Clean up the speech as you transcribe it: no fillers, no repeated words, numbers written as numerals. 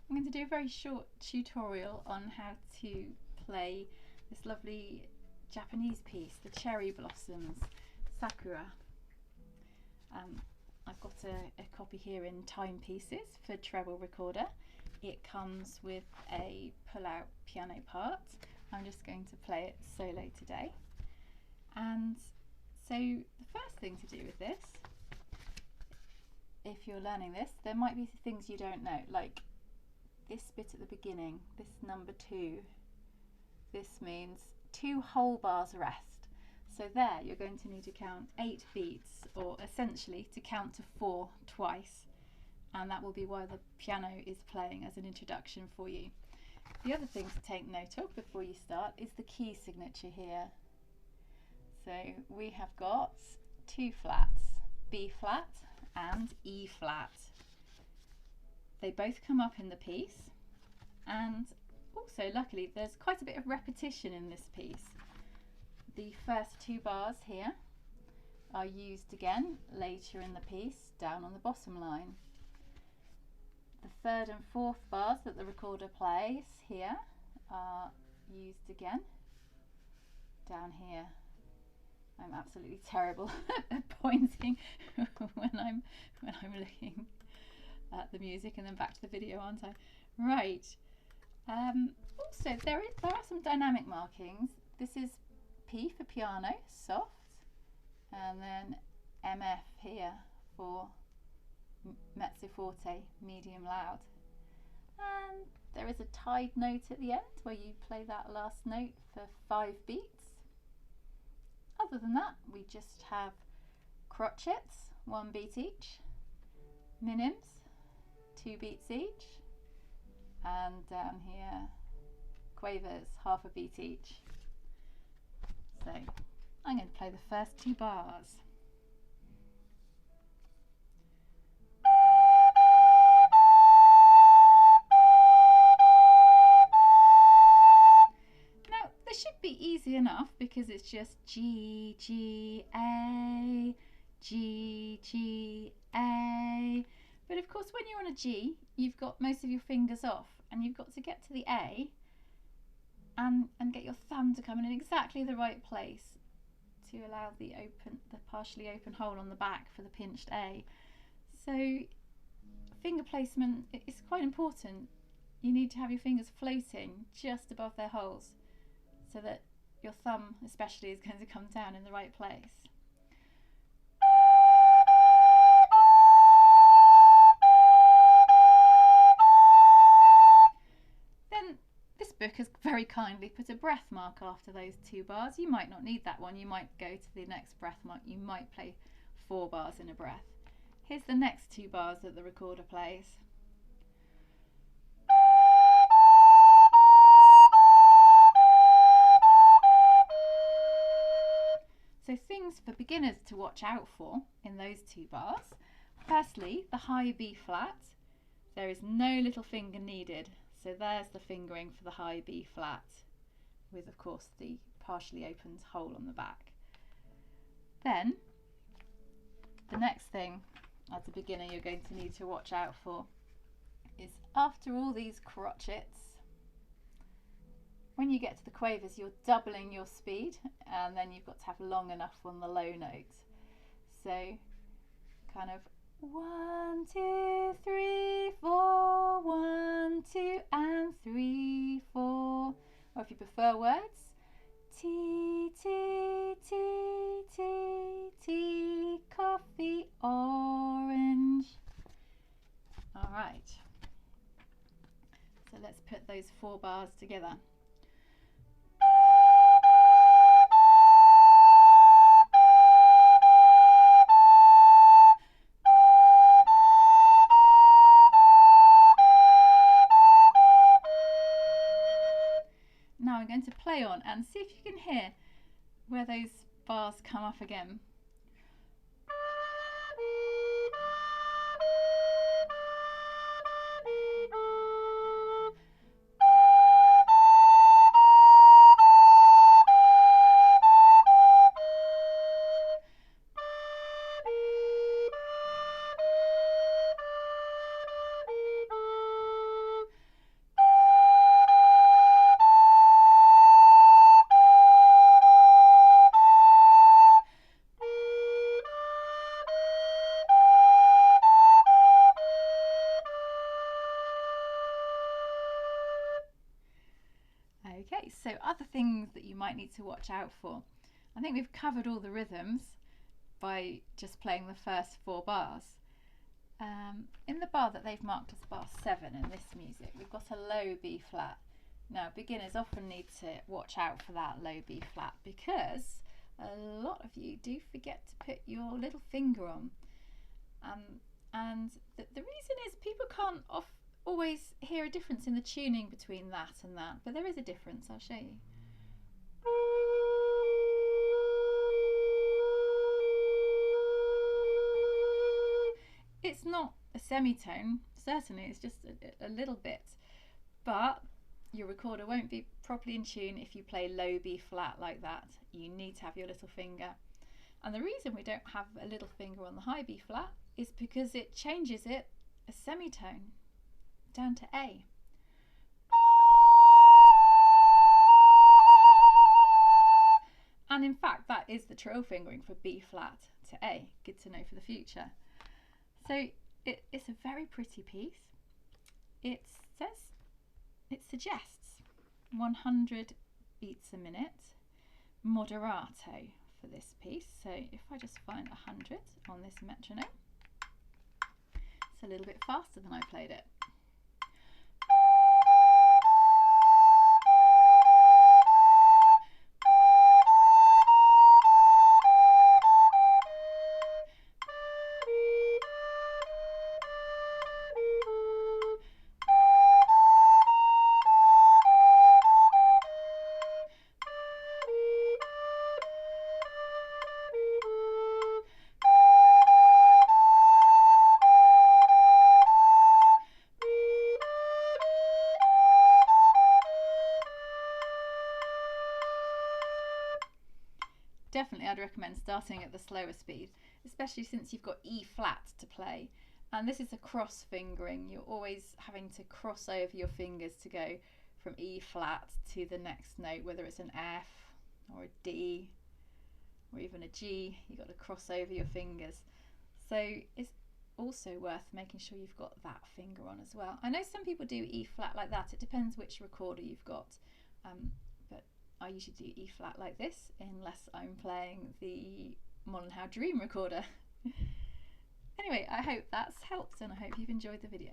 I'm going to do a very short tutorial on how to play this lovely Japanese piece, the Cherry Blossoms, Sakura. I've got a copy here in timepieces for treble recorder. It comes with a pull-out piano part. I'm just going to play it solo today. And so the first thing to do with this, if you're learning this, there might be things you don't know, like this bit at the beginning, this number 2. This means 2 whole bars rest. So there you're going to need to count 8 beats, or essentially to count to 4 twice, and that will be why the piano is playing as an introduction for you. The other thing to take note of before you start is the key signature here. So we have got 2 flats, B flat and E flat. They both come up in the piece, and also luckily there's quite a bit of repetition in this piece. The first 2 bars here are used again later in the piece down on the bottom line. The 3rd and 4th bars that the recorder plays here are used again down here. I'm absolutely terrible at pointing when I'm looking at the music and then back to the video, aren't I? Right. Also, there are some dynamic markings. This is P for piano, soft, and then MF here for mezzo forte, medium loud. And there is a tied note at the end where you play that last note for 5 beats. Other than that, we just have crotchets, 1 beat each, minims, 2 beats each, and down here quavers, half a beat each. So I'm going to play the first 2 bars. Now this should be easy enough because it's just G, G, A, G, G, A. But of course when you're on a G, you've got most of your fingers off, and you've got to get to the A and get your thumb to come in exactly the right place to allow the partially open hole on the back for the pinched A. So finger placement is quite important. You need to have your fingers floating just above their holes so that your thumb especially is going to come down in the right place. Book has very kindly put a breath mark after those 2 bars. You might not need that one. You might go to the next breath mark. You might play 4 bars in a breath. Here's the next 2 bars that the recorder plays. So things for beginners to watch out for in those 2 bars. Firstly, the high B flat. There is no little finger needed. So there's the fingering for the high B flat, with of course the partially opened hole on the back. Then the next thing as a beginner you're going to need to watch out for is, after all these crotchets, when you get to the quavers you're doubling your speed, and then you've got to have long enough on the low note. So kind of 1, 2, 3, 4, 1, 2 and 3, 4. Or if you prefer words, tea, tea, tea, tea, tea, coffee, orange. Alright, so let's put those 4 bars together. Now I'm going to play on and see if you can hear where those bars come up again. Okay, so other things that you might need to watch out for. I think we've covered all the rhythms by just playing the first 4 bars. In the bar that they've marked as bar 7 in this music, we've got a low B flat. Now, beginners often need to watch out for that low B flat because a lot of you do forget to put your little finger on. And the reason is people can't always hear a difference in the tuning between that and that, but there is a difference. I'll show you. It's not a semitone, certainly, it's just a little bit, but your recorder won't be properly in tune if you play low B flat like that. You need to have your little finger. And the reason we don't have a little finger on the high B flat is because it changes it a semitone down to A. And in fact, that is the trill fingering for B flat to A. Good to know for the future. So it's a very pretty piece. It suggests 100 beats a minute, moderato for this piece. So if I just find 100 on this metronome, it's a little bit faster than I played it. Definitely I'd recommend starting at the slower speed, especially since you've got E flat to play. And this is a cross fingering. You're always having to cross over your fingers to go from E flat to the next note, whether it's an F or a D or even a G. You've got to cross over your fingers. So it's also worth making sure you've got that finger on as well. I know some people do E flat like that. It depends which recorder you've got. But I usually do E flat like this unless I'm playing the Modern How Dream recorder. Anyway, I hope that's helped and I hope you've enjoyed the video.